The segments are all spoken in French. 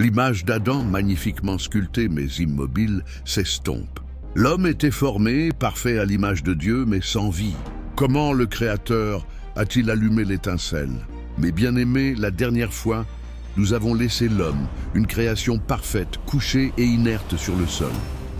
L'image d'Adam, magnifiquement sculptée mais immobile, s'estompe. L'homme était formé, parfait à l'image de Dieu, mais sans vie. Comment le Créateur a-t-il allumé l'étincelle? Mais bien-aimés, la dernière fois, nous avons laissé l'homme, une création parfaite, couchée et inerte sur le sol.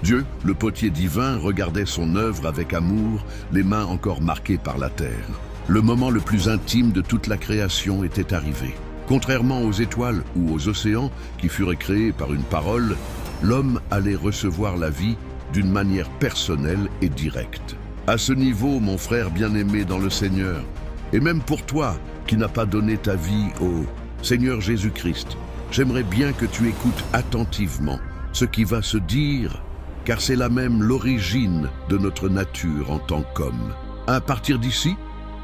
Dieu, le potier divin, regardait son œuvre avec amour, les mains encore marquées par la terre. Le moment le plus intime de toute la création était arrivé. Contrairement aux étoiles ou aux océans qui furent créés par une parole, l'homme allait recevoir la vie d'une manière personnelle et directe. À ce niveau, mon frère bien-aimé dans le Seigneur, et même pour toi qui n'as pas donné ta vie au Seigneur Jésus-Christ, j'aimerais bien que tu écoutes attentivement ce qui va se dire, car c'est là même l'origine de notre nature en tant qu'homme. À partir d'ici,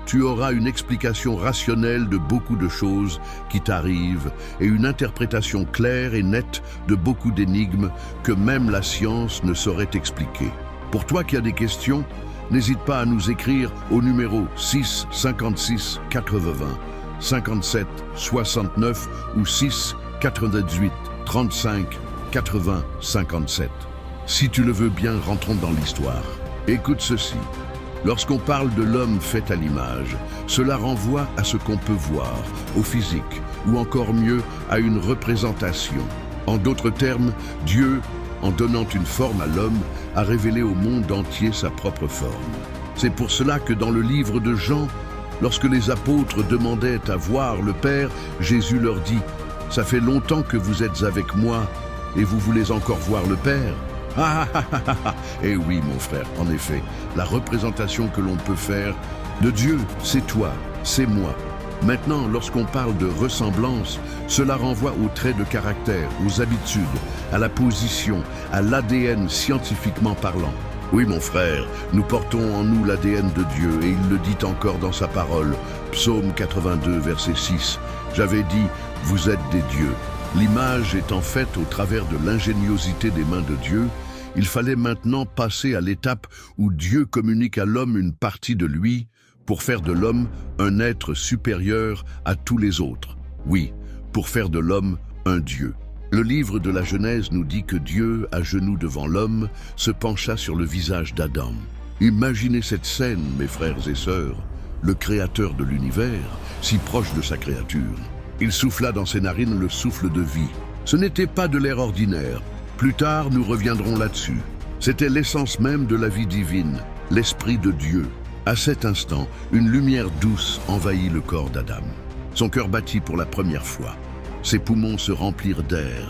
tu auras une explication rationnelle de beaucoup de choses qui t'arrivent et une interprétation claire et nette de beaucoup d'énigmes que même la science ne saurait expliquer. Pour toi qui as des questions, n'hésite pas à nous écrire au numéro 6 56 80 57 69 ou 6 98 35 80 57. Si tu le veux bien, rentrons dans l'histoire. Écoute ceci. Lorsqu'on parle de l'homme fait à l'image, cela renvoie à ce qu'on peut voir, au physique, ou encore mieux, à une représentation. En d'autres termes, Dieu, en donnant une forme à l'homme, a révélé au monde entier sa propre forme. C'est pour cela que dans le livre de Jean, lorsque les apôtres demandaient à voir le Père, Jésus leur dit « Ça fait longtemps que vous êtes avec moi, et vous voulez encore voir le Père ?» Ah ah ah ah ah. Eh oui mon frère, en effet, la représentation que l'on peut faire de Dieu, c'est toi, c'est moi. Maintenant, lorsqu'on parle de ressemblance, cela renvoie aux traits de caractère, aux habitudes, à la position, à l'ADN scientifiquement parlant. Oui mon frère, nous portons en nous l'ADN de Dieu et il le dit encore dans sa parole. Psaume 82, verset 6. J'avais dit, vous êtes des dieux. L'image étant faite au travers de l'ingéniosité des mains de Dieu, il fallait maintenant passer à l'étape où Dieu communique à l'homme une partie de lui pour faire de l'homme un être supérieur à tous les autres. Oui, pour faire de l'homme un Dieu. Le livre de la Genèse nous dit que Dieu, à genoux devant l'homme, se pencha sur le visage d'Adam. Imaginez cette scène, mes frères et sœurs, le Créateur de l'univers, si proche de sa créature. Il souffla dans ses narines le souffle de vie. Ce n'était pas de l'air ordinaire. Plus tard, nous reviendrons là-dessus. C'était l'essence même de la vie divine, l'Esprit de Dieu. À cet instant, une lumière douce envahit le corps d'Adam. Son cœur battit pour la première fois. Ses poumons se remplirent d'air